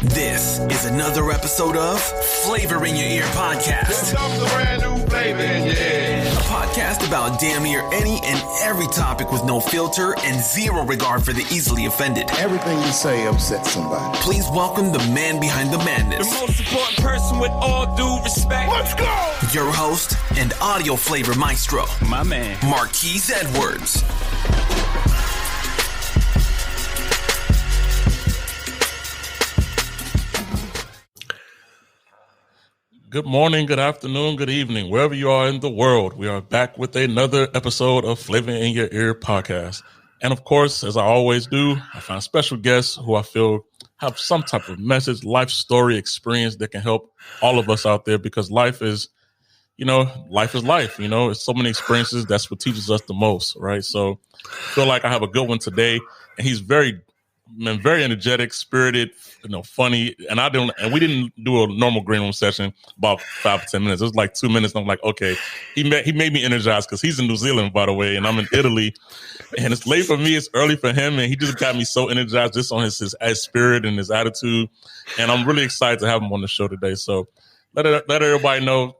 This is another episode of Flavor in Your Ear podcast. A brand new flavor in your ear. A podcast about damn near any and every topic with no filter and zero regard for the easily offended. Everything you say upsets somebody. Please welcome the man behind the madness. The most important person with all due respect. Let's go! Your host and audio flavor maestro, My man. Marquise Edwards. Good morning, good afternoon, good evening, wherever you are in the world. We are back with another episode of Flavor in Your Ear podcast. And of course, as I always do, I find special guests who I feel have some type of message, life story, experience that can help all of us out there, because life is life. It's so many experiences. That's what teaches us the most, right? So I feel like I have a good one today, and he's very energetic, spirited, funny. And we didn't do a normal green room session about 5 to 10 minutes. It was like 2 minutes. And I'm like, okay, he made me energized, because he's in New Zealand, by the way, and I'm in Italy, and it's late for me. It's early for him. And he just got me so energized just on his spirit and his attitude. And I'm really excited to have him on the show today. So let everybody know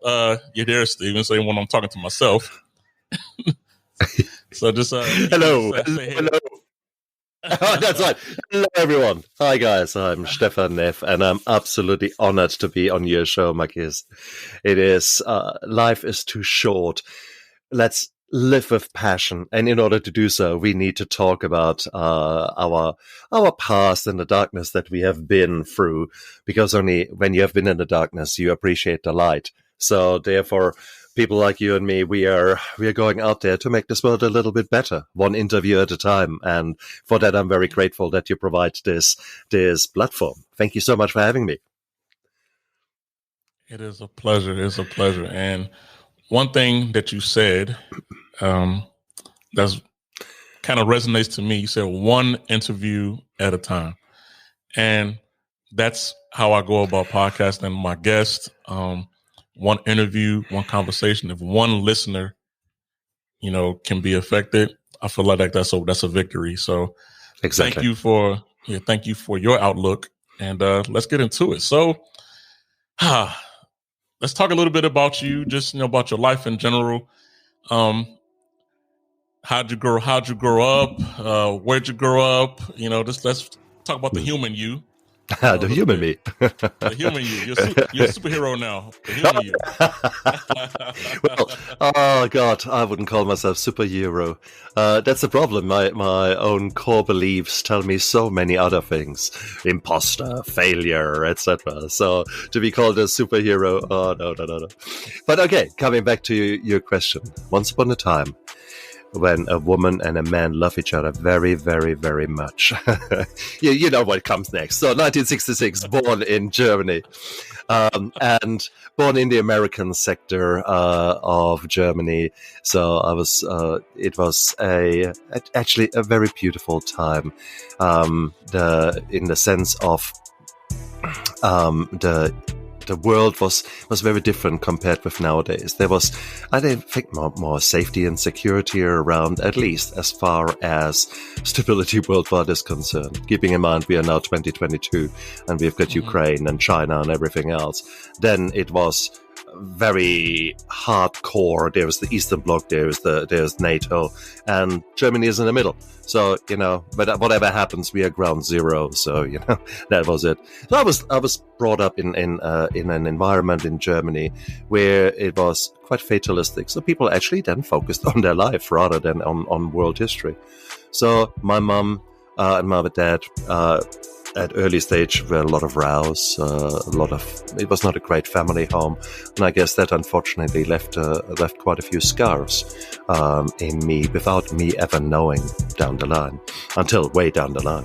you're there, Steven. So when I'm talking to myself. So just hello. Oh, that's right. Hello, everyone. Hi, guys. I'm Stefan Neff, and I'm absolutely honored to be on your show, Marquis. It is, life is too short. Let's live with passion. And in order to do so, we need to talk about our past and the darkness that we have been through, because only when you have been in the darkness, you appreciate the light. So therefore, people like you and me, we are going out there to make this world a little bit better, one interview at a time. And for that, I'm very grateful that you provide this platform. Thank you so much for having me. It is a pleasure. It's a pleasure. And one thing that you said that's kind of resonates to me, you said one interview at a time. And that's how I go about podcasting my guests. One interview, one conversation. If one listener, can be affected, I feel like that's a victory. So exactly. Thank you for your outlook, and let's get into it. So, let's talk a little bit about you, just about your life in general. How'd you grow up? Where'd you grow up? Let's talk about the human you. The human me. The human you. You're a superhero now. The human you. Well, oh God, I wouldn't call myself superhero. That's the problem. My own core beliefs tell me so many other things. Imposter, failure, etc. So to be called a superhero, oh, no. But okay, coming back to your question. Once upon a time, when a woman and a man love each other very, very, very much. You know what comes next. So 1966, born in Germany, and born in the American sector of Germany. So I was. It was actually a very beautiful time. In the sense of the world was very different compared with nowadays. There was, I think, more safety and security around, at least as far as stability worldwide is concerned. Keeping in mind we are now 2022 and we've got Ukraine and China and everything else. Then it was very hardcore. There was the Eastern Bloc, there's NATO, and Germany is in the middle. So, but whatever happens, we are ground zero. So, that was it. So I was brought up in an environment in Germany where it was quite fatalistic. So people actually then focused on their life rather than on world history. So my mom and my dad, at early stage, were a lot of rows, it was not a great family home. And I guess that unfortunately left quite a few scars in me without me ever knowing until way down the line.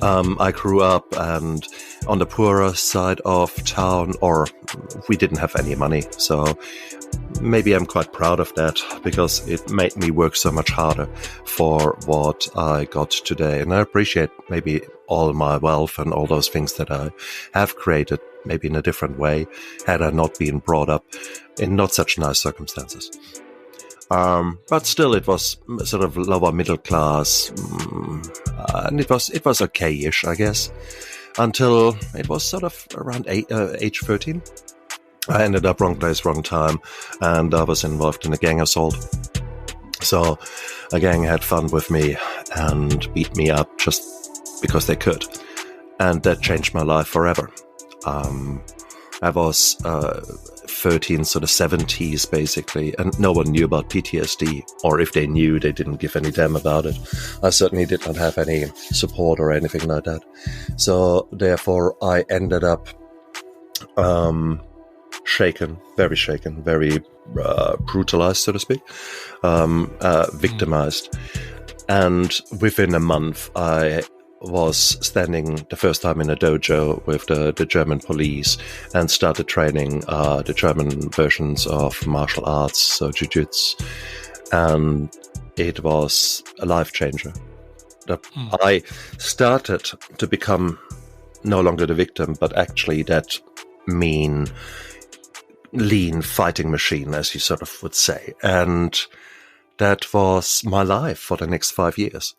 I grew up and on the poorer side of town, or we didn't have any money. So maybe I'm quite proud of that, because it made me work so much harder for what I got today. And I appreciate maybe all my wealth and all those things that I have created, maybe in a different way, had I not been brought up in not such nice circumstances. But still, it was sort of lower middle class, and it was okay-ish, I guess. until it was sort of around age 13. I ended up wrong place, wrong time, and I was involved in a gang assault. So a gang had fun with me and beat me up just because they could. And that changed my life forever. I was 13, sort of 70s basically, and no one knew about PTSD, or if they knew, they didn't give any damn about it. I certainly did not have any support or anything like that. So therefore I ended up shaken, very brutalized, so to speak, victimized. And within a month, I was standing the first time in a dojo with the German police and started training the German versions of martial arts, so jiu-jitsu. And it was a life changer. I started to become no longer the victim, but actually that mean, lean fighting machine, as you sort of would say. And that was my life for the next 5 years.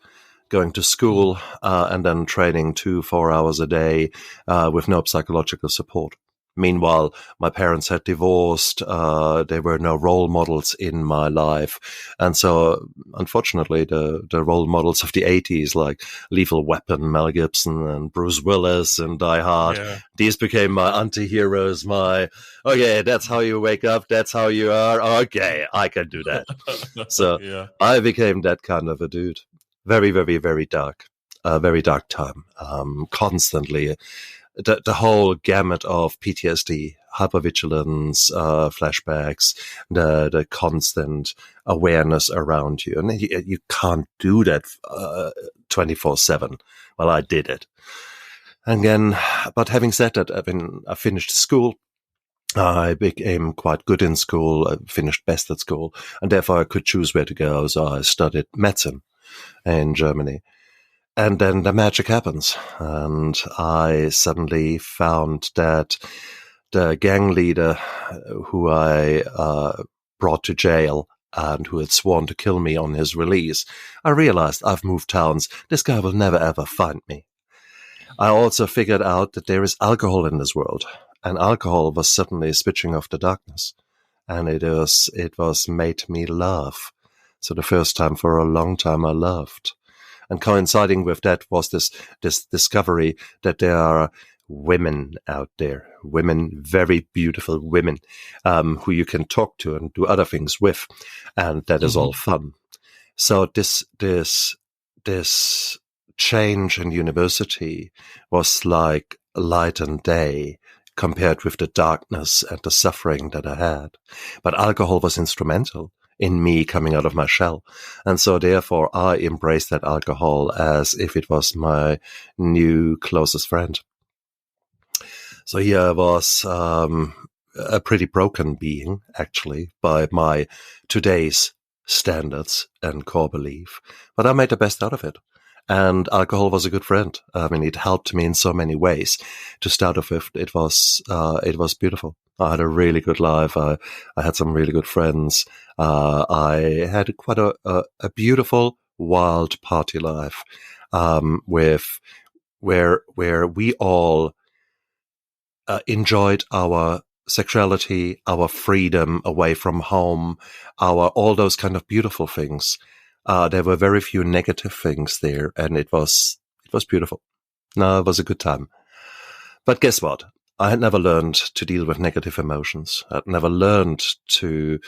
Going to school and then training 2-4 hours a day with no psychological support. Meanwhile, my parents had divorced. There were no role models in my life. And so, unfortunately, the role models of the 80s, like Lethal Weapon, Mel Gibson, and Bruce Willis, and Die Hard, these became my anti-heroes, okay, that's how you wake up, that's how you are, okay, I can do that. So I became that kind of a dude. Very, very, very dark. Very dark time. Constantly. The whole gamut of PTSD, hypervigilance, flashbacks, the constant awareness around you. And you can't do that 24/7. Well, I did it. Again, but having said that, I finished school. I became quite good in school. I finished best at school. And therefore I could choose where to go. So I studied medicine in Germany. And then the magic happens. And I suddenly found that the gang leader who I brought to jail and who had sworn to kill me on his release, I realized I've moved towns. This guy will never, ever find me. I also figured out that there is alcohol in this world. And alcohol was suddenly switching off the darkness. And it was made me laugh. So the first time for a long time I laughed. And coinciding with that was this discovery that there are women out there, women, very beautiful women, who you can talk to and do other things with. And that is all fun. So this change in university was like light and day compared with the darkness and the suffering that I had. But alcohol was instrumental in me coming out of my shell. And so therefore I embraced that alcohol as if it was my new closest friend. So here I was, a pretty broken being, actually, by my today's standards and core belief. But I made the best out of it. And alcohol was a good friend. I mean, it helped me in so many ways. To start off with, it was beautiful. I had a really good life. I had some really good friends. I had quite a beautiful, wild party life, with where we all enjoyed our sexuality, our freedom away from home, all those kind of beautiful things. There were very few negative things there, and it was beautiful. No, it was a good time. But guess what? I had never learned to deal with negative emotions. I'd never learned to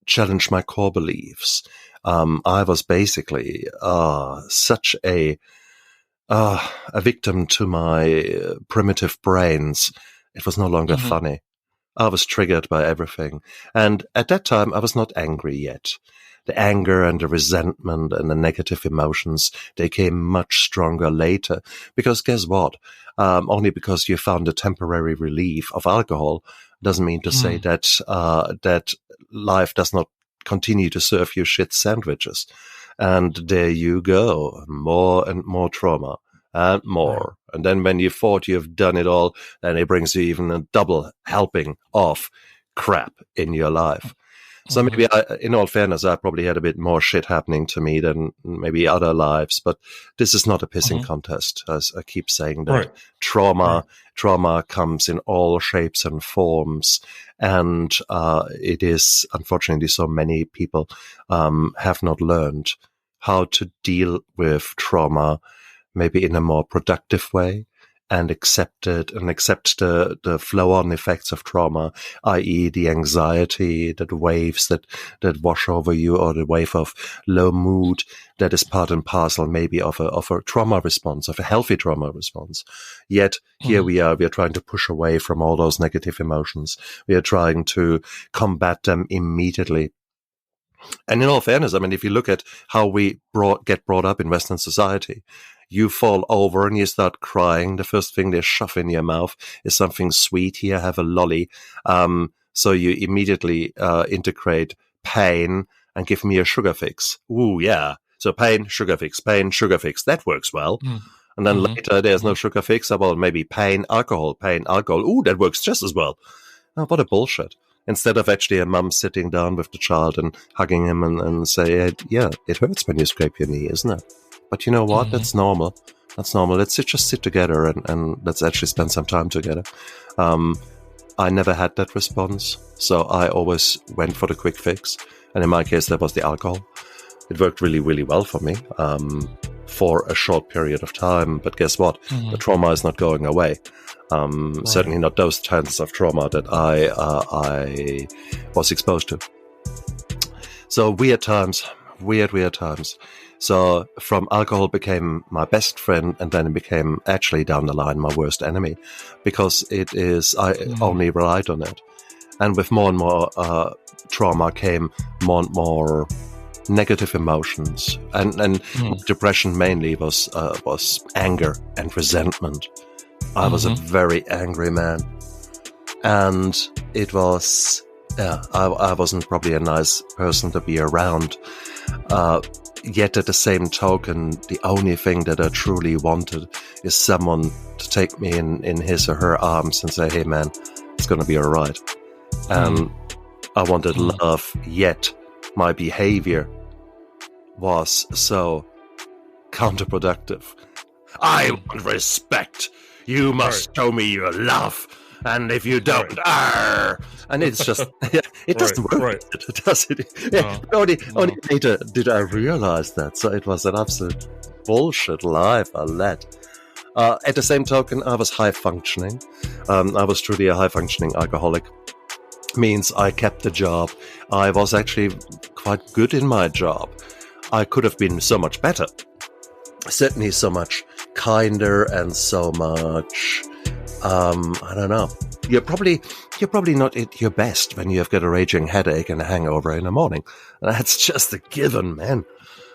challenge my core beliefs. I was basically such a victim to my primitive brains. It was no longer funny. I was triggered by everything. And at that time, I was not angry yet. The anger and the resentment and the negative emotions, they came much stronger later. Because guess what? Only because you found a temporary relief of alcohol doesn't mean to say that that life does not continue to serve you shit sandwiches. And there you go, more and more trauma and more. And then when you thought you've done it all, then it brings you even a double helping of crap in your life. So maybe, in all fairness, I probably had a bit more shit happening to me than maybe other lives. But this is not a pissing contest, as I keep saying that. Trauma comes in all shapes and forms, and it is, unfortunately, so many people have not learned how to deal with trauma, maybe in a more productive way, and accept the flow-on effects of trauma, i.e. the anxiety, the waves that wash over you, or the wave of low mood that is part and parcel maybe of a trauma response, of a healthy trauma response. Yet here we are trying to push away from all those negative emotions. We are trying to combat them immediately. And in all fairness, I mean, if you look at how we get brought up in Western society, you fall over and you start crying. The first thing they shove in your mouth is something sweet. Here, have a lolly. So you immediately integrate pain and give me a sugar fix. Ooh, yeah. So pain, sugar fix. That works well. And then later, there's no sugar fix. Well, maybe pain, alcohol. Ooh, that works just as well. Oh, what a bullshit. Instead of actually a mum sitting down with the child and hugging him and say, yeah, it hurts when you scrape your knee, isn't it? But you know what? That's normal. Let's just sit together and let's actually spend some time together. I never had that response, so I always went for the quick fix. And in my case, that was the alcohol. It worked really, really well for me for a short period of time. But guess what? The trauma is not going away. Certainly not those kinds of trauma that I was exposed to. So weird times. So from alcohol became my best friend, and then it became actually down the line my worst enemy, because I only relied on it. And with more and more trauma came more and more negative emotions, and depression mainly was anger and resentment. I was a very angry man, and it was I wasn't probably a nice person to be around. Yet at the same token, the only thing that I truly wanted is someone to take me in his or her arms and say, hey man, it's going to be all right. And I wanted love, yet my behavior was so counterproductive. I want respect. You must show me your love. And if you don't, and it's just, it doesn't work, does it? Yeah, only later did I realize that. So it was an absolute bullshit life I led. At the same token, I was high functioning. I was truly a high functioning alcoholic. Means I kept the job. I was actually quite good in my job. I could have been so much better. Certainly so much kinder and so much... I don't know. You're probably not at your best when you've got a raging headache and a hangover in the morning. That's just a given, man.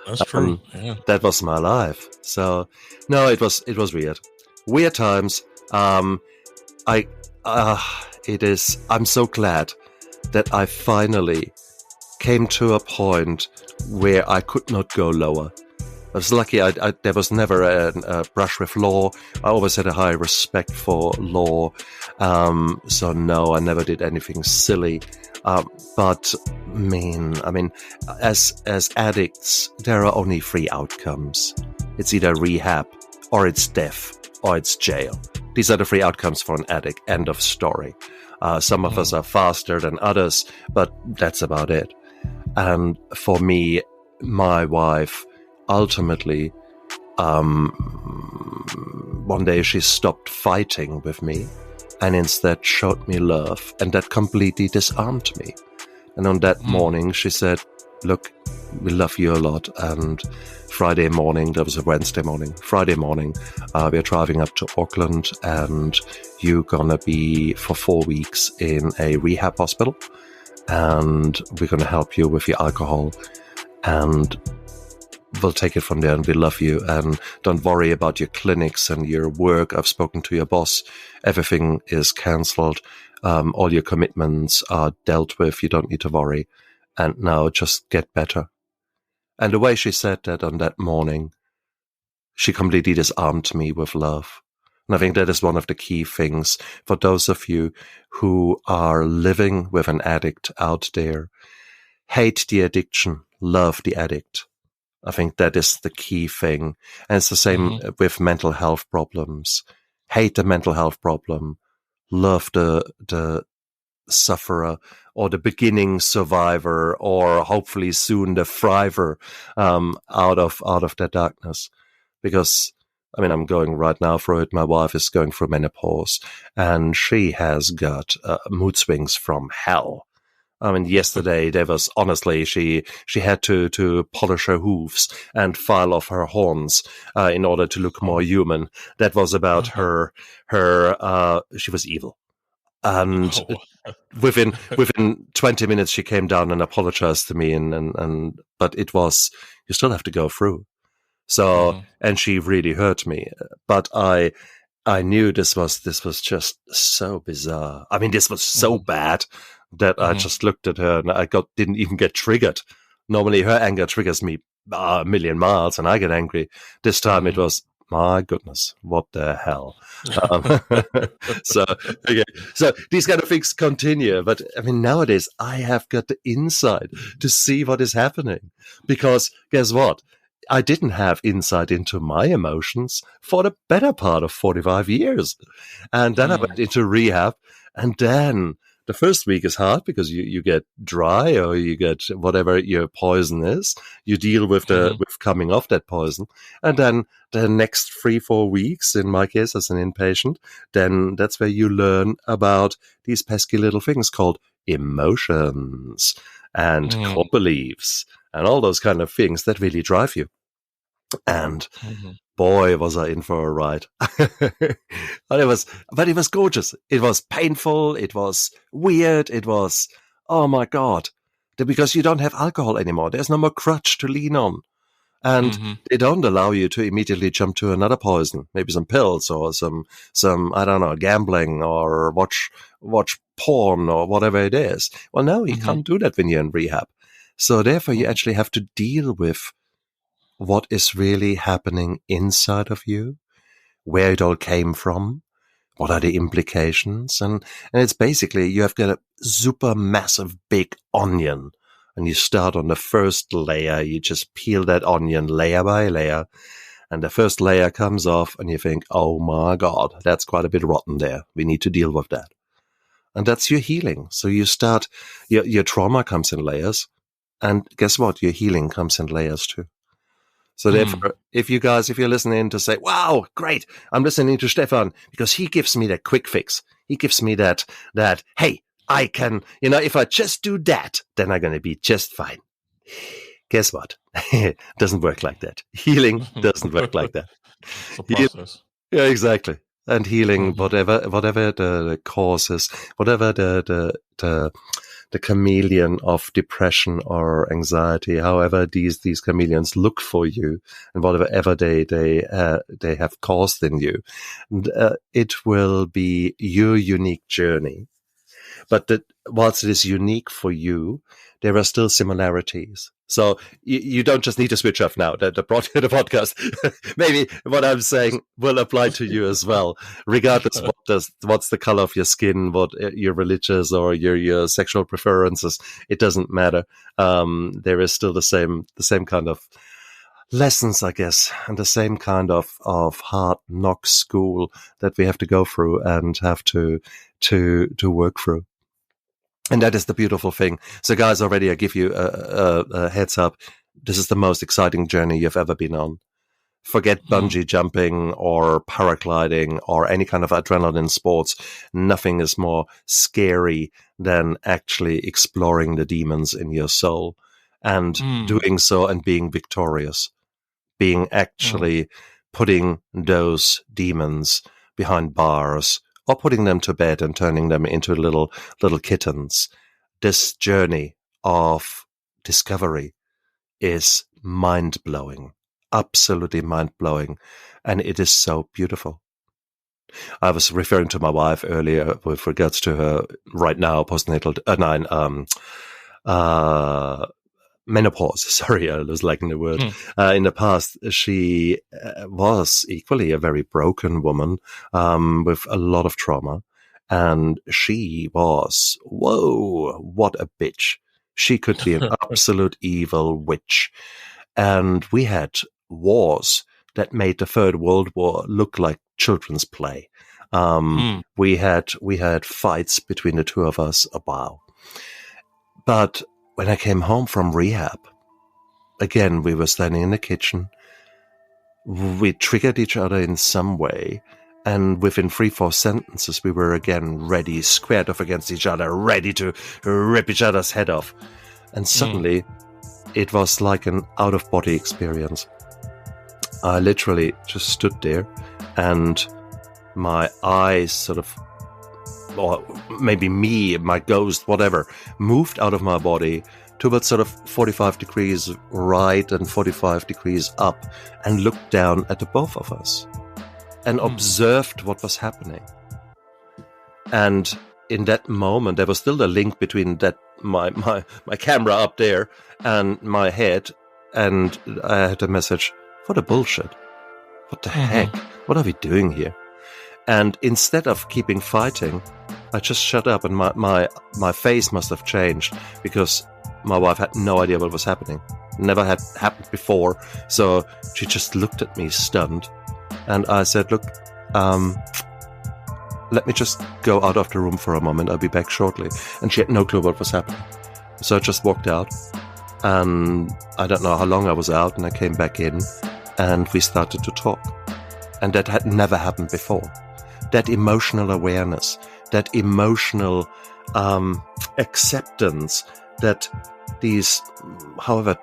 That's true. That was my life. So no, it was weird times. I'm so glad that I finally came to a point where I could not go lower. I was lucky. There was never a brush with law. I always had a high respect for law. So no, I never did anything silly. But I mean, as addicts, there are only 3 outcomes. It's either rehab, or it's death, or it's jail. These are the 3 outcomes for an addict. End of story. Some of us are faster than others, but that's about it. And for me, my wife, ultimately, one day she stopped fighting with me and instead showed me love, and that completely disarmed me. And on that morning she said, look, we love you a lot, and Friday morning, that was a Wednesday morning, Friday morning, we're driving up to Auckland, and you're gonna be for 4 weeks in a rehab hospital, and we're gonna help you with your alcohol, and we'll take it from there, and we love you, and don't worry about your clinics and your work. I've spoken to your boss. Everything is cancelled. All your commitments are dealt with. You don't need to worry. And now just get better. And the way she said that on that morning, she completely disarmed me with love. And I think that is one of the key things for those of you who are living with an addict out there. hate the addiction, love the addict. I think that is the key thing. And it's the same with mental health problems. Hate the mental health problem, love the sufferer or the beginning survivor, or hopefully soon the thriver out of that darkness. Because, I mean, I'm going right now through it. My wife is going through menopause, and she has got mood swings from hell. I mean, yesterday there was, honestly, she had to polish her hooves and file off her horns in order to look more human. That was about her. She was evil, and within 20 minutes she came down and apologized to me, and but it was, you still have to go through. So, and she really hurt me, but I knew this was just so bizarre. I mean, this was so bad that I just looked at her and didn't even get triggered. Normally her anger triggers me a million miles and I get angry. This time it was, my goodness, what the hell? So these kind of things continue. But I mean, nowadays I have got the insight to see what is happening, because guess what? I didn't have insight into my emotions for the better part of 45 years. And then I went into rehab, and then the first week is hard because you get dry, or you get whatever your poison is. You deal with with coming off that poison. And then the next 3-4 weeks, in my case as an inpatient, then that's where you learn about these pesky little things called emotions and core beliefs and all those kind of things that really drive you. And boy, was I in for a ride. But it was gorgeous. It was painful. It was weird. It was, oh my God, because you don't have alcohol anymore. There's no more crutch to lean on. And they don't allow you to immediately jump to another poison, maybe some pills or some, I don't know, gambling or watch porn or whatever it is. Well, no, you can't do that when you're in rehab. So therefore you actually have to deal with what is really happening inside of you, where it all came from, what are the implications. And it's basically, you have got a super massive big onion, and you start on the first layer. You just peel that onion layer by layer, and the first layer comes off and you think, oh my God, that's quite a bit rotten there. We need to deal with that. And that's your healing. So you start, your trauma comes in layers, and guess what? Your healing comes in layers too. So therefore, if you're listening to say, wow, great, I'm listening to Stefan because he gives me that quick fix. He gives me that, hey, I can, if I just do that, then I'm going to be just fine. Guess what? It doesn't work like that. Healing doesn't work like that. It's a process. Yeah, exactly. And healing, whatever the cause is, whatever the chameleon of depression or anxiety, however these chameleons look for you, and whatever they have caused in you, it will be your unique journey. But whilst it is unique for you, there are still similarities. So you don't just need to switch off now, the podcast. Maybe what I'm saying will apply to you as well, regardless what's the color of your skin, what your religious or your sexual preferences. It doesn't matter. There is still the same kind of lessons, I guess, and the same kind of hard knock school that we have to go through and have to work through. And that is the beautiful thing. So guys, already I give you a heads up. This is the most exciting journey you've ever been on. Forget bungee jumping or paragliding or any kind of adrenaline sports. Nothing is more scary than actually exploring the demons in your soul and doing so and being victorious. Being actually putting those demons behind bars, or putting them to bed and turning them into little kittens. This journey of discovery is mind-blowing, absolutely mind-blowing, and it is so beautiful. I was referring to my wife earlier with regards to her right now postnatal menopause. Sorry, I was lacking the word. In the past, she was equally a very broken woman with a lot of trauma. And she was, whoa, what a bitch. She could be an absolute evil witch. And we had wars that made the Third World War look like children's play. We had fights between the two of us. Wow. But when I came home from rehab, again, we were standing in the kitchen. We triggered each other in some way. And within 3-4 sentences, we were again ready, squared off against each other, ready to rip each other's head off. And suddenly, it was like an out-of-body experience. I literally just stood there, and my eyes sort of, or maybe me, my ghost, whatever, moved out of my body towards sort of 45 degrees right and 45 degrees up, and looked down at the both of us and observed what was happening. And in that moment, there was still a link between that my camera up there and my head, and I had a message, what a bullshit. What the heck? What are we doing here? And instead of keeping fighting, I just shut up, and my face must have changed, because my wife had no idea what was happening. Never had happened before. So she just looked at me stunned. And I said, look, let me just go out of the room for a moment. I'll be back shortly. And she had no clue what was happening. So I just walked out. And I don't know how long I was out. And I came back in. And we started to talk. And that had never happened before. That emotional awareness, that emotional acceptance that these, however,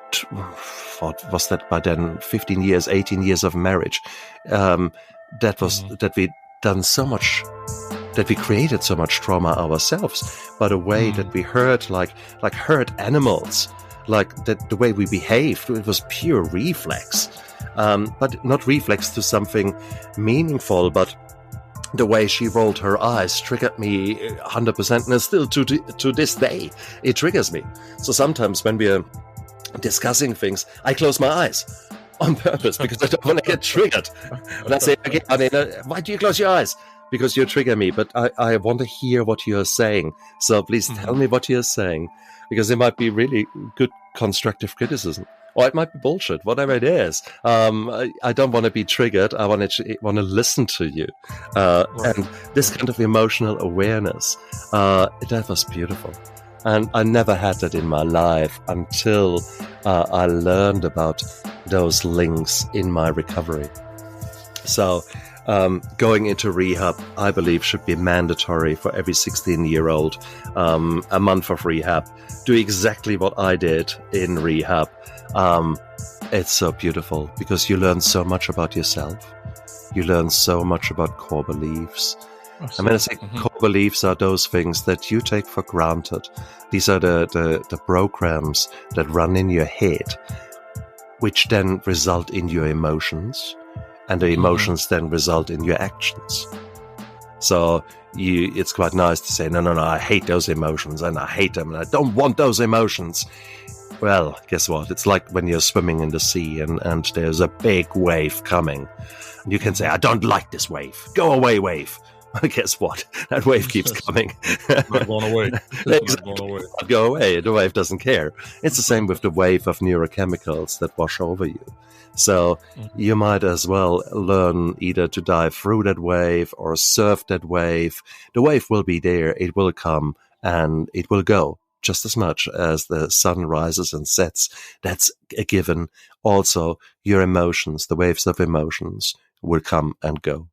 what was that by then, 15 years, 18 years of marriage, that we'd done so much, that we created so much trauma ourselves by the way that we hurt, like hurt animals, like that the way we behaved, it was pure reflex, but not reflex to something meaningful, but the way she rolled her eyes triggered me 100%, and still to this day, it triggers me. So sometimes when we are discussing things, I close my eyes on purpose because I don't want to get triggered. And I say, again, why do you close your eyes? Because you trigger me, but I want to hear what you're saying. So please tell me what you're saying, because it might be really good constructive criticism. Or it might be bullshit, whatever it is. I don't want to be triggered. I want to listen to you. And this kind of emotional awareness, that was beautiful. And I never had that in my life until I learned about those links in my recovery. So going into rehab, I believe, should be mandatory for every 16-year-old. A month of rehab. Do exactly what I did in rehab. It's so beautiful because you learn so much about yourself. You learn so much about core beliefs. And when I say core beliefs are those things that you take for granted. These are the programs that run in your head, which then result in your emotions, and the emotions then result in your actions. So it's quite nice to say, no, I hate those emotions, and I hate them, and I don't want those emotions. Well, guess what? It's like when you're swimming in the sea and there's a big wave coming. And you can say, I don't like this wave. Go away, wave. Well, guess what? That wave keeps coming. Not going away. Exactly. Not going away. Not go away. The wave doesn't care. It's the same with the wave of neurochemicals that wash over you. So you might as well learn either to dive through that wave or surf that wave. The wave will be there. It will come and it will go. Just as much as the sun rises and sets, that's a given. Also, your emotions, the waves of emotions, will come and go.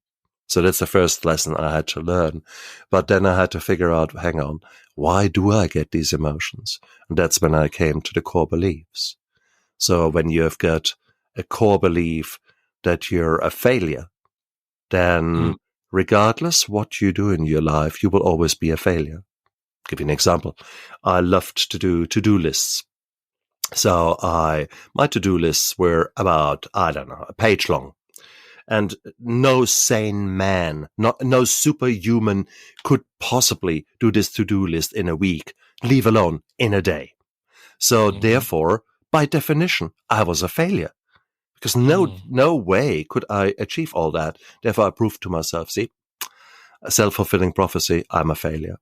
So that's the first lesson I had to learn. But then I had to figure out, hang on, why do I get these emotions? And that's when I came to the core beliefs. So when you've got a core belief that you're a failure, then regardless what you do in your life, you will always be a failure. Give you an example. I loved to do to-do lists. So my to-do lists were about, a page long. And no sane man, no superhuman could possibly do this to-do list in a week, leave alone in a day. So therefore, by definition, I was a failure. Because no way could I achieve all that. Therefore, I proved to myself, see, a self-fulfilling prophecy, I'm a failure.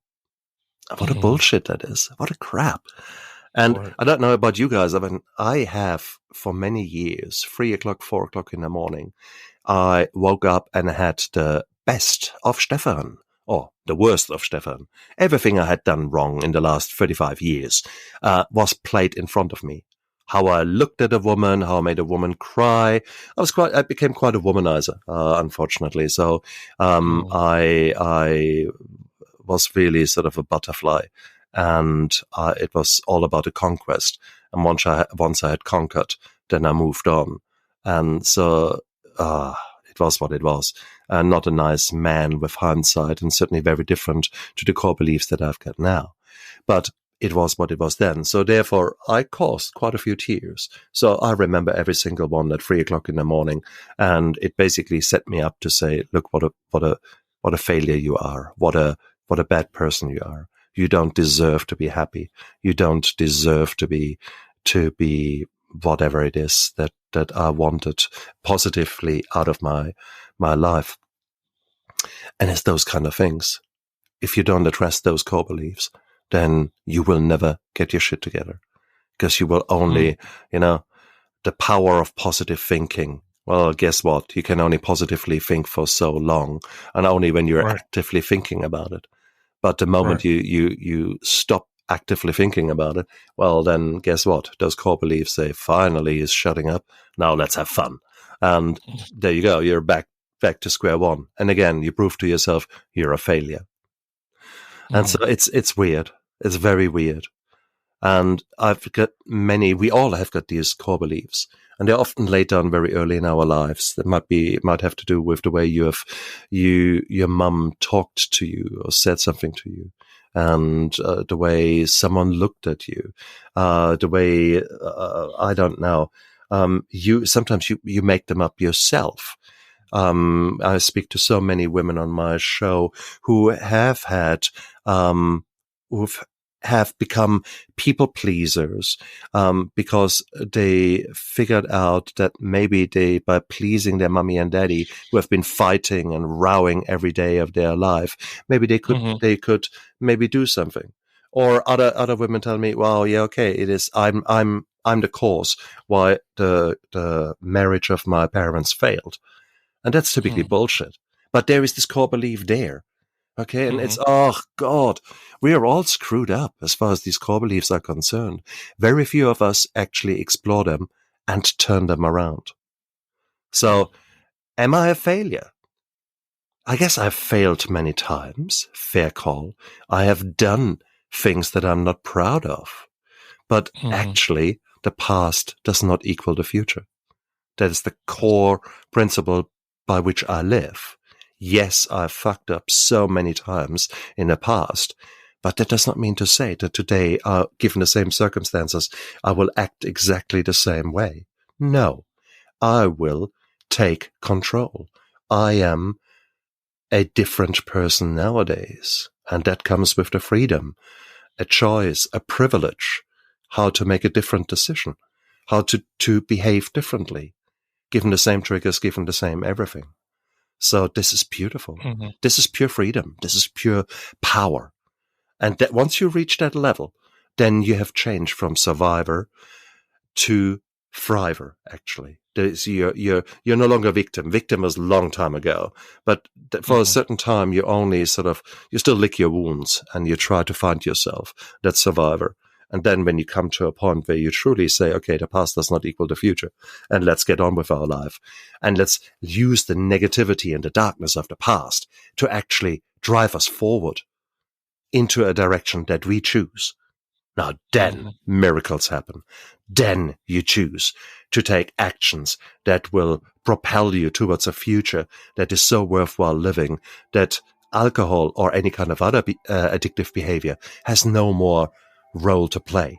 What a bullshit that is. What a crap. And Right. I don't know about you guys. I mean, I have for many years, 3 o'clock, 4 o'clock in the morning, I woke up and had the best of Stefan, or the worst of Stefan. Everything I had done wrong in the last 35 years was played in front of me. How I looked at a woman, how I made a woman cry. I became quite a womanizer, unfortunately. So I was really sort of a butterfly, and it was all about a conquest. And once I had conquered, then I moved on. And so it was what it was. Not a nice man with hindsight, and certainly very different to the core beliefs that I've got now. But it was what it was then. So therefore, I caused quite a few tears. So I remember every single one at 3 o'clock in the morning, and it basically set me up to say, "Look, what a failure you are! What a bad person you are! You don't deserve to be happy. You don't deserve to be whatever it is that I wanted positively out of my life." And it's those kind of things. If you don't address those core beliefs, then you will never get your shit together, because you will only, the power of positive thinking. Well, guess what? You can only positively think for so long, and only when you're actively thinking about it. But the moment you stop actively thinking about it, well, then guess what? Those core beliefs say, finally is shutting up. Now let's have fun. And there you go. You're back to square one. And again, you prove to yourself you're a failure. And so it's weird. It's very weird. And we all have got these core beliefs, and they're often laid down very early in our lives. That might have to do with the way your mum talked to you or said something to you, and the way someone looked at you, the way, I don't know, sometimes you make them up yourself. I speak to so many women on my show who have become people pleasers, because they figured out that maybe by pleasing their mommy and daddy, who have been fighting and rowing every day of their life, maybe they could maybe do something. Or other women tell me, well, yeah, okay, it is, I'm the cause why the marriage of my parents failed. And that's typically bullshit. But there is this core belief there. Okay. And it's, oh God, we are all screwed up as far as these core beliefs are concerned. Very few of us actually explore them and turn them around. So am I a failure? I guess I've failed many times. Fair call. I have done things that I'm not proud of. But actually, the past does not equal the future. That is the core principle by which I live. Yes, I've fucked up so many times in the past, but that does not mean to say that today, given the same circumstances, I will act exactly the same way. No, I will take control. I am a different person nowadays, and that comes with the freedom, a choice, a privilege, how to make a different decision, how to behave differently, given the same triggers, given the same everything. So this is beautiful. This is pure freedom. This is pure power. And that once you reach that level, then you have changed from survivor to thriver, actually. You're no longer victim. Victim was a long time ago. But for a certain time, you still lick your wounds and you try to find yourself, that survivor. And then when you come to a point where you truly say, okay, the past does not equal the future, and let's get on with our life, and let's use the negativity and the darkness of the past to actually drive us forward into a direction that we choose. Now, then miracles happen. Then you choose to take actions that will propel you towards a future that is so worthwhile living that alcohol or any kind of other addictive behavior has no more role to play.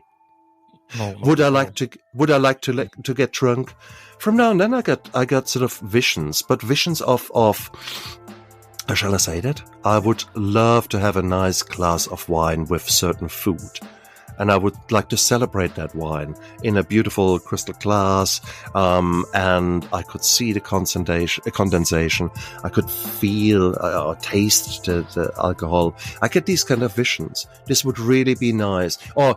Would I like to get drunk? From now and then I got sort of visions, but visions of how shall I say that? I would love to have a nice glass of wine with certain food. and I would like to celebrate that wine in a beautiful crystal glass, and I could see the condensation. I could feel or taste the alcohol. I get these kind of visions. This would really be nice. Or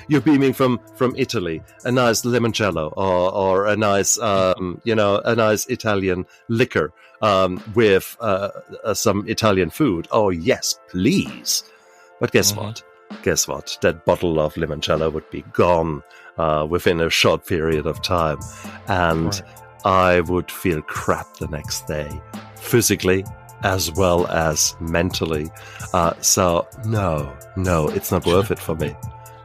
you're beaming from Italy, a nice limoncello, or a nice a nice Italian liquor with some Italian food. Oh yes, please. But guess what? Guess what? That bottle of limoncello would be gone within a short period of time, and I would feel crap the next day, physically as well as mentally. So no, it's not worth it for me,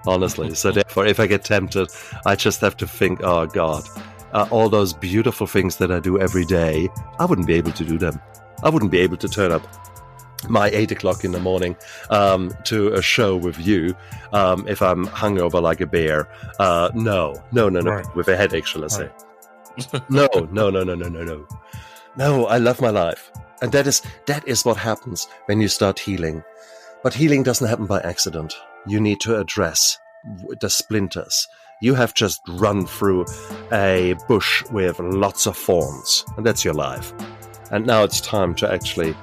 honestly. So therefore, if I get tempted, I just have to think, oh God, all those beautiful things that I do every day, I wouldn't be able to do them. I wouldn't be able to turn up my 8 o'clock in the morning to a show with you if I'm hungover like a bear. No, with a headache, shall I say. No. No, I love my life. And that is what happens when you start healing. But healing doesn't happen by accident. You need to address the splinters. You have just run through a bush with lots of thorns, and that's your life. And now it's time to actually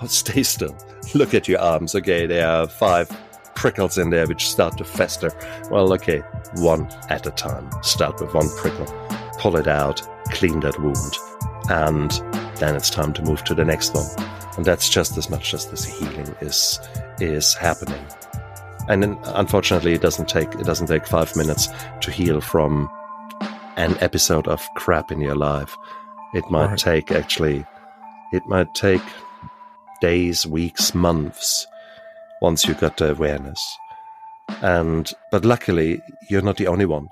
stay still. Look at your arms. Okay, there are 5 prickles in there which start to fester. Well, okay, one at a time. Start with one prickle. Pull it out. Clean that wound. And then it's time to move to the next one. And that's just as much as this healing is happening. And then, unfortunately, it doesn't take 5 minutes to heal from an episode of crap in your life. It might take days, weeks, months once you got the awareness. But luckily, you're not the only one.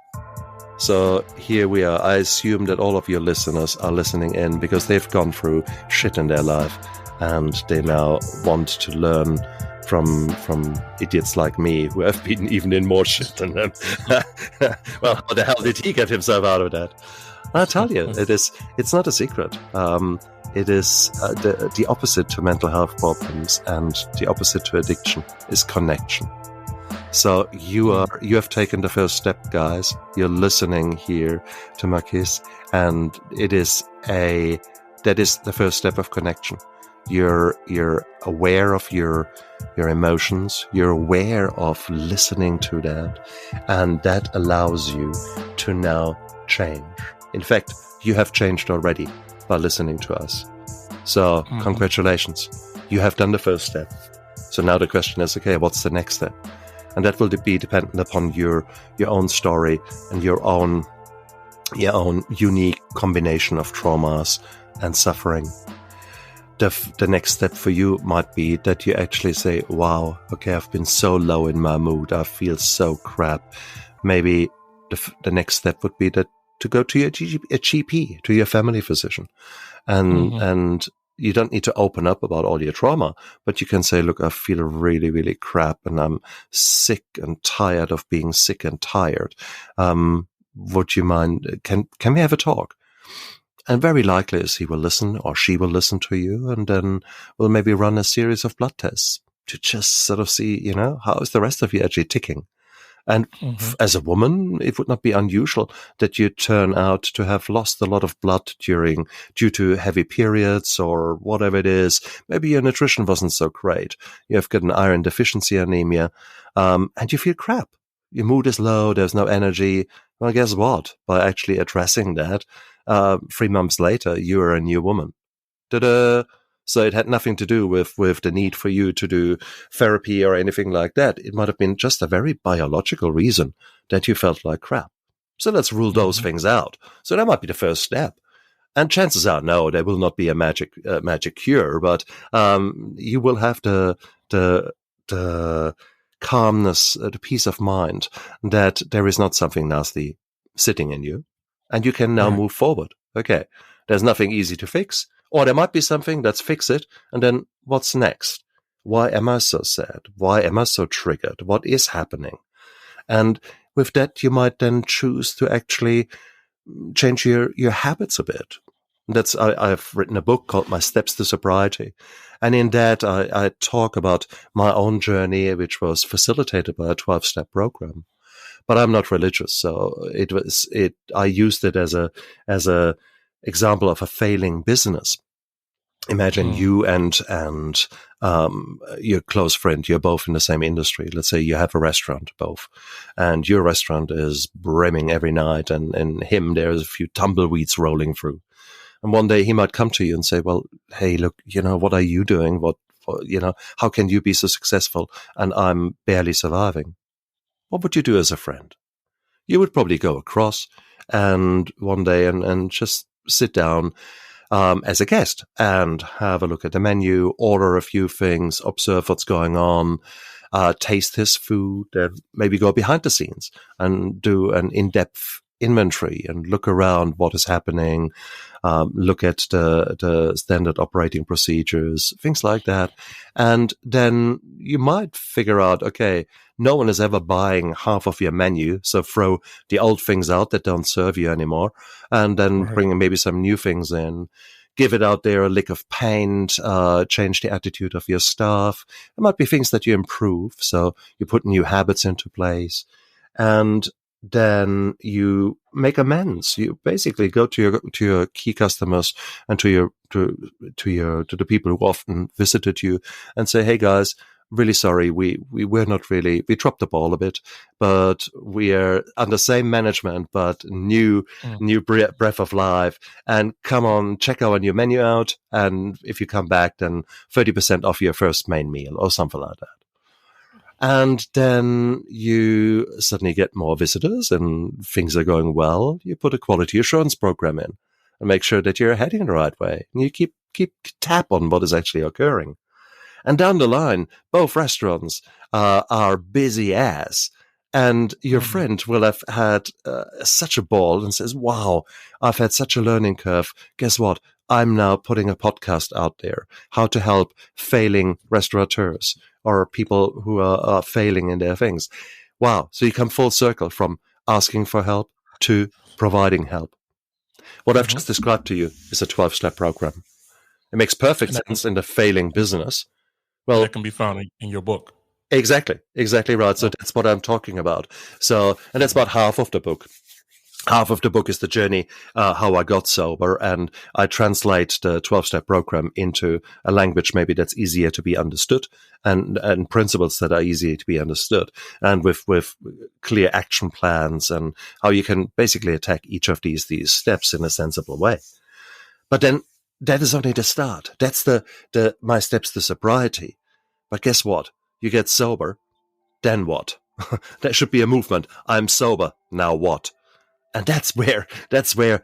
So here we are. I assume that all of your listeners are listening in because they've gone through shit in their life and they now want to learn from idiots like me who have been even in more shit than them. Well, how the hell did he get himself out of that? I'll tell you, it's not a secret. It is the opposite to mental health problems and the opposite to addiction is connection. So you have taken the first step, guys. You're listening here to Marquis, and that is the first step of connection. You're aware of your emotions. You're aware of listening to that, and that allows you to now change. In fact, you have changed already by listening to us. So congratulations, you have done the first step. So now the question is, okay, what's the next step? And that will be dependent upon your own story and your own unique combination of traumas and suffering. The next step for you might be that you actually say, wow, okay, I've been so low in my mood. I feel so crap. Maybe the next step would be that to go to a GP, to your family physician. And you don't need to open up about all your trauma, but you can say, look, I feel really, really crap and I'm sick and tired of being sick and tired. Would you mind? Can we have a talk? And very likely is he will listen or she will listen to you, and then we'll maybe run a series of blood tests to just sort of see, how is the rest of you actually ticking? And as a woman, it would not be unusual that you turn out to have lost a lot of blood due to heavy periods or whatever it is. Maybe your nutrition wasn't so great. You have got an iron deficiency anemia, and you feel crap. Your mood is low. There's no energy. Well, guess what? By actually addressing that, 3 months later, you are a new woman. Ta-da! So it had nothing to do with the need for you to do therapy or anything like that. It might have been just a very biological reason that you felt like crap. So let's rule those things out. So that might be the first step. And chances are, no, there will not be a magic cure, but you will have the calmness, the peace of mind that there is not something nasty sitting in you, and you can now move forward. Okay, there's nothing easy to fix. Or there might be something, let's fix it, and then what's next? Why am I so sad? Why am I so triggered? What is happening? And with that, you might then choose to actually change your habits a bit. I've written a book called My Steps to Sobriety. And in that, I talk about my own journey, which was facilitated by a 12-step program. But I'm not religious, so I used it as a example of a failing business. Imagine you and your close friend, you're both in the same industry. Let's say you have a restaurant, both, and your restaurant is brimming every night, and in him there's a few tumbleweeds rolling through. And one day he might come to you and say, well, hey, look, what are you doing? How can you be so successful? And I'm barely surviving. What would you do as a friend? You would probably go across and one day and just sit down as a guest and have a look at the menu, order a few things, observe what's going on, taste his food, and maybe go behind the scenes and do an in-depth inventory and look around what is happening, look at the standard operating procedures, things like that. And then you might figure out, okay, no one is ever buying half of your menu, so throw the old things out that don't serve you anymore, and then bring maybe some new things in. Give it out there a lick of paint, change the attitude of your staff. There might be things that you improve, so you put new habits into place, and then you make amends. You basically go to your key customers and to the people who often visited you and say, "Hey guys, really sorry, we dropped the ball a bit, but we are under same management, but new breath of life. And come on, check our new menu out. And if you come back, then 30% off your first main meal," or something like that. And then you suddenly get more visitors and things are going well. You put a quality assurance program in and make sure that you're heading the right way. And you keep tab on what is actually occurring. And down the line, both restaurants are busy as, and your friend will have had such a ball and says, "Wow, I've had such a learning curve. Guess what? I'm now putting a podcast out there, how to help failing restaurateurs or people who are failing in their things." Wow. So you come full circle from asking for help to providing help. What I've just described to you is a 12-step program. It makes perfect sense in the failing business. Well, that can be found in your book. Exactly right. So that's what I'm talking about. So, and that's about half of the book. Half of the book is the journey, how I got sober, and I translate the 12-step program into a language maybe that's easier to be understood, and principles that are easier to be understood, and with clear action plans and how you can basically attack each of these steps in a sensible way. But then that is only the start. That's the my steps to sobriety. But guess what? You get sober, then what? That should be a movement. I'm sober, now what? And that's where the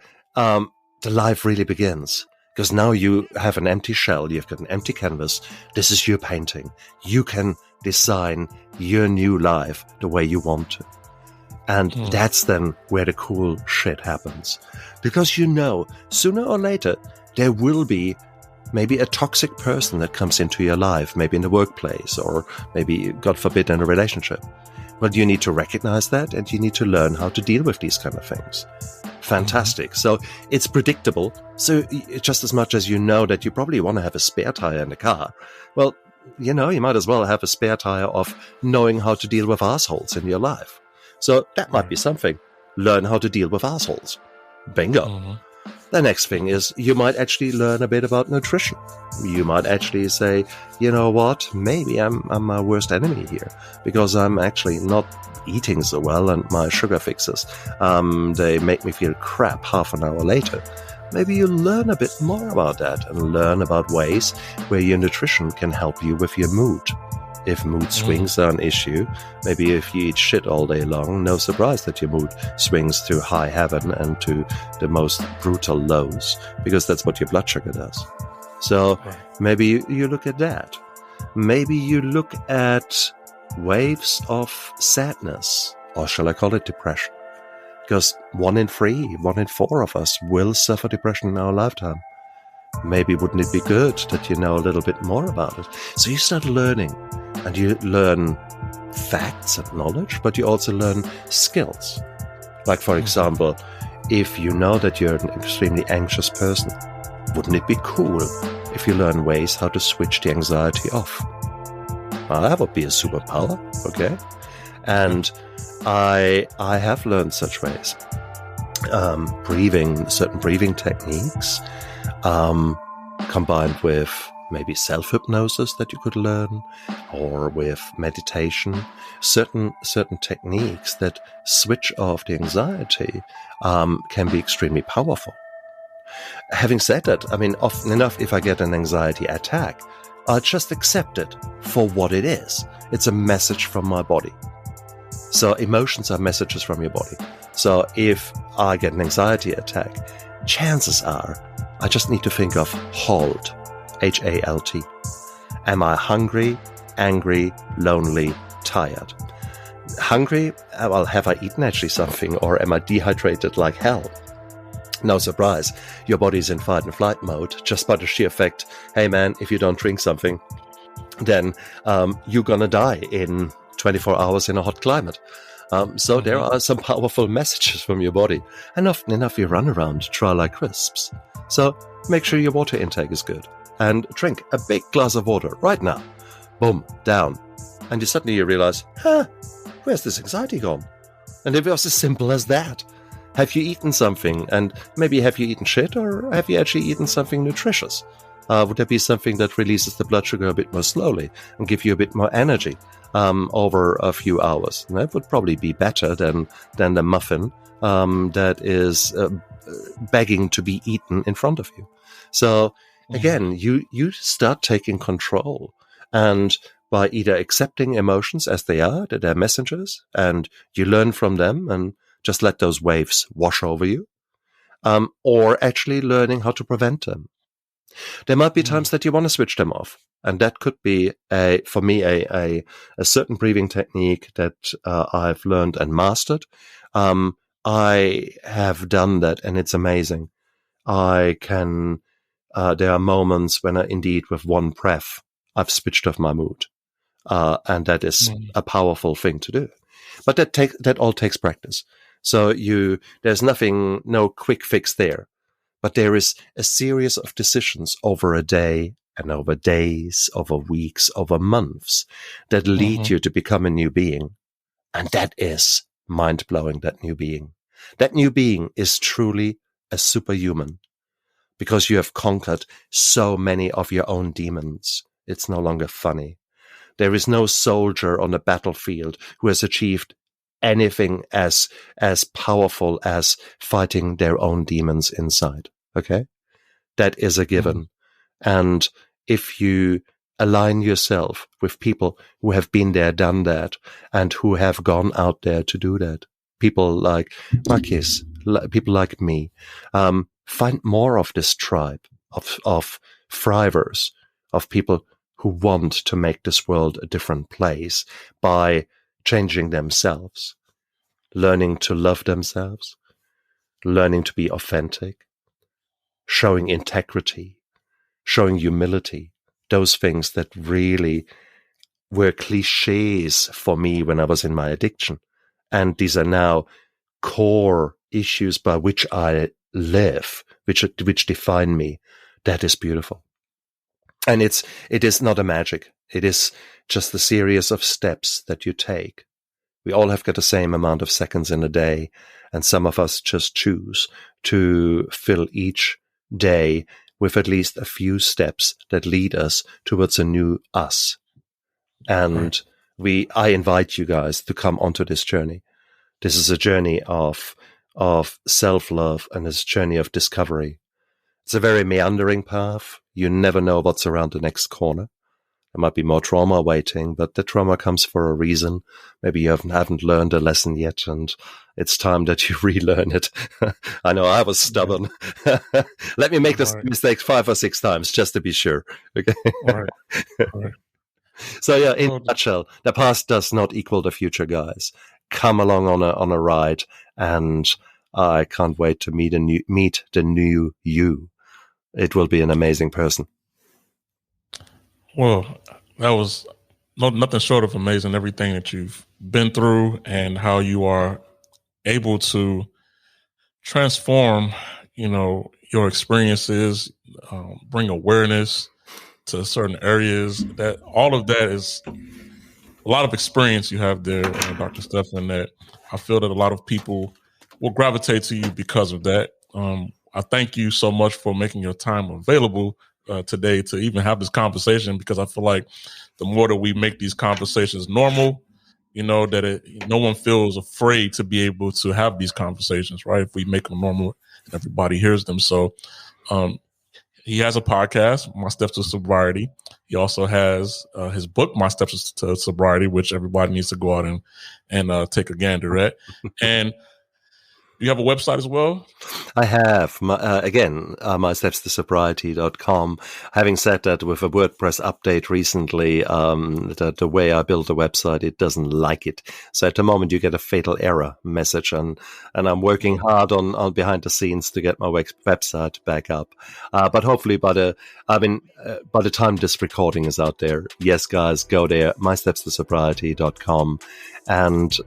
life really begins. Because now you have an empty shell, you've got an empty canvas. This is your painting. You can design your new life the way you want to. And that's then where the cool shit happens. Because sooner or later, there will be maybe a toxic person that comes into your life, maybe in the workplace, or maybe, God forbid, in a relationship. Well, you need to recognize that, and you need to learn how to deal with these kind of things. Fantastic. So it's predictable. So just as much as you know that you probably want to have a spare tire in the car, well, you might as well have a spare tire of knowing how to deal with assholes in your life. So that might be something. Learn how to deal with assholes. Bingo. The next thing is you might actually learn a bit about nutrition. You might actually say, you know what, maybe I'm my worst enemy here because I'm actually not eating so well and my sugar fixes, they make me feel crap half an hour later. Maybe you learn a bit more about that and learn about ways where your nutrition can help you with your mood. If mood swings are an issue, maybe if you eat shit all day long, no surprise that your mood swings to high heaven and to the most brutal lows, because that's what your blood sugar does. So maybe you look at that. Maybe you look at waves of sadness, or shall I call it depression? Because 1 in 3, 1 in 4 of us will suffer depression in our lifetime. Maybe wouldn't it be good that you know a little bit more about it? So you start learning, and you learn facts and knowledge, but you also learn skills. Like, for example, if you know that you're an extremely anxious person, wouldn't it be cool if you learn ways how to switch the anxiety off? Well, that would be a superpower, okay? And I have learned such ways. Certain breathing techniques, combined with maybe self-hypnosis that you could learn, or with meditation, certain techniques that switch off the anxiety can be extremely powerful. Having said that, I mean, often enough, if I get an anxiety attack, I'll just accept it for what it is. It's a message from my body. So emotions are messages from your body. So if I get an anxiety attack, chances are I just need to think of HALT, HALT. Am I hungry, angry, lonely, tired? Hungry? Well, have I eaten actually something, or am I dehydrated like hell? No surprise, your body's in fight and flight mode just by the sheer fact, hey man, if you don't drink something, then you're gonna die in 24 hours in a hot climate. So there are some powerful messages from your body. And often enough, you run around dry like crisps. So make sure your water intake is good. And drink a big glass of water right now. Boom, down. And suddenly you realize, where's this anxiety gone? And it was as simple as that. Have you eaten something? And maybe have you eaten shit, or have you actually eaten something nutritious? Would there be something that releases the blood sugar a bit more slowly and give you a bit more energy over a few hours? And that would probably be better than the muffin that is begging to be eaten in front of you. So again, you start taking control, and by either accepting emotions as they are, that they're messengers, and you learn from them and just let those waves wash over you, or actually learning how to prevent them. There might be times that you want to switch them off, and that could be for me a certain breathing technique that I've learned and mastered. I have done that, and it's amazing. I can. There are moments when indeed with one breath I've switched off my mood, and that is a powerful thing to do. But that all takes practice. So there's no quick fix there. But there is a series of decisions over a day and over days, over weeks, over months that lead you to become a new being. And that is mind-blowing, that new being. That new being is truly a superhuman because you have conquered so many of your own demons. It's no longer funny. There is no soldier on the battlefield who has achieved anything as powerful as fighting their own demons inside. Okay? That is a given. And if you align yourself with people who have been there, done that, and who have gone out there to do that, people like Marquis, people like me, find more of this tribe of thrivers, of people who want to make this world a different place by changing themselves, learning to love themselves, learning to be authentic, showing integrity, showing humility, those things that really were cliches for me when I was in my addiction. And these are now core issues by which I live, which define me. That is beautiful. And it is not a magic. It is just a series of steps that you take. We all have got the same amount of seconds in a day, and some of us just choose to fill each day with at least a few steps that lead us towards a new us. And I invite you guys to come onto this journey. This is a journey of self-love, and it's a journey of discovery. It's a very meandering path. You never know what's around the next corner. There might be more trauma waiting, but the trauma comes for a reason. Maybe you haven't learned a lesson yet, and it's time that you relearn it. I know I was stubborn. Let me make this mistake 5 or 6 times just to be sure. Okay. All right. So yeah, in a nutshell, the past does not equal the future, guys. Come along on a ride, and I can't wait to meet the new you. It will be an amazing person. Well, that was nothing short of amazing, everything that you've been through and how you are able to transform, your experiences, bring awareness to certain areas. That all of that is a lot of experience you have there, Dr. Stephan, that I feel that a lot of people will gravitate to you because of that. I thank you so much for making your time available today to even have this conversation, because I feel like the more that we make these conversations normal, that no one feels afraid to be able to have these conversations, right? If we make them normal and everybody hears them. So he has a podcast, My Steps to Sobriety. He also has his book, My Steps to Sobriety, which everybody needs to go out and take a gander at. And you have a website as well? I have. MyStepstoSobriety.com. Having said that, with a WordPress update recently, the way I built the website, it doesn't like it. So at the moment, you get a fatal error message, and I'm working hard on behind the scenes to get my website back up. But hopefully, by the time this recording is out there, yes, guys, go there, MyStepstoSobriety.com. And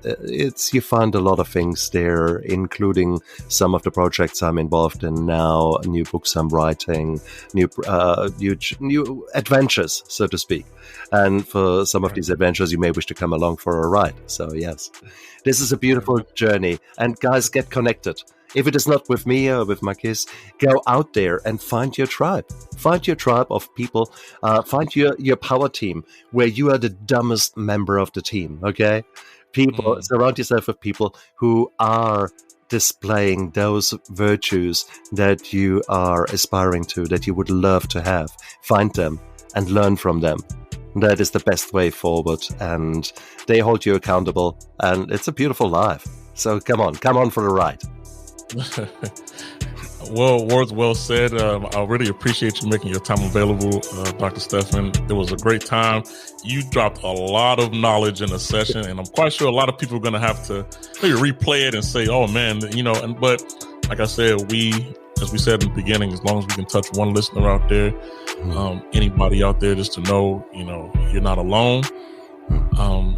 you find a lot of things there, including some of the projects I'm involved in now, new books I'm writing, new adventures, so to speak. And for some of these adventures, you may wish to come along for a ride. So yes, this is a beautiful journey. And guys, get connected. If it is not with me or with Marquis, go out there and find your tribe. Find your tribe of people. Find your power team where you are the dumbest member of the team, okay? People, surround yourself with people who are displaying those virtues that you are aspiring to, that you would love to have. Find them and learn from them. That is the best way forward, and they hold you accountable, and it's a beautiful life. So come on for the ride. Well, words well said. I really appreciate you making your time available, Dr. Stephan. It was a great time. You dropped a lot of knowledge in a session, and I'm quite sure a lot of people are going to have to maybe replay it and say, oh man, but like I said, as we said in the beginning, as long as we can touch one listener out there, anybody out there, just to know, you're not alone,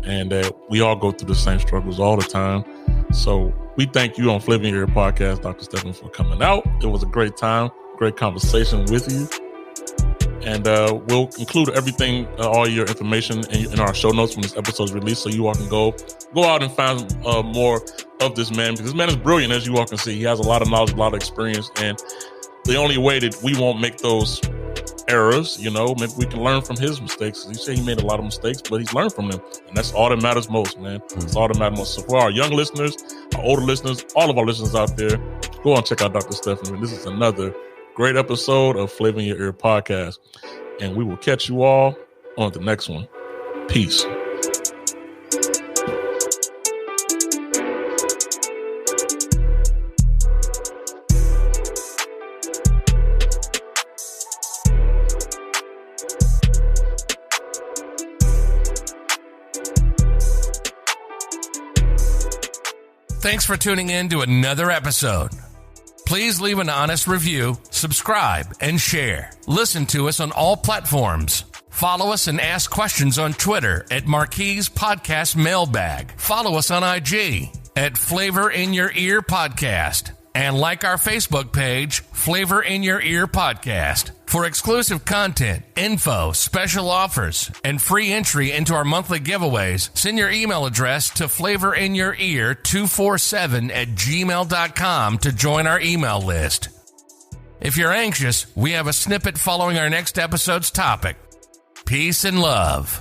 and that we all go through the same struggles all the time. So we thank you on Flavor in Your Ear Podcast, Dr. Stephan, for coming out. It was a great time, great conversation with you. And we'll include everything, all your information in our show notes when this episode's released, so you all can go out and find more of this man, because this man is brilliant, as you all can see. He has a lot of knowledge, a lot of experience, and the only way that we won't make those errors, maybe we can learn from his mistakes. You say he made a lot of mistakes, but he's learned from them, and that's all that matters most, man. That's all that matters most. So for our young listeners, our older listeners, all of our listeners out there, go and check out Dr. Stephan. This is another great episode of Flavor in Your Ear Podcast, and we will catch you all on the next one. Peace. Thanks for tuning in to another episode. Please leave an honest review, subscribe, and share. Listen to us on all platforms. Follow us and ask questions on Twitter at Marquis Podcast Mailbag. Follow us on IG at Flavor in Your Ear Podcast. And like our Facebook page, Flavor in Your Ear Podcast. For exclusive content, info, special offers, and free entry into our monthly giveaways, send your email address to flavorinyourear247@gmail.com to join our email list. If you're anxious, we have a snippet following our next episode's topic. Peace and love.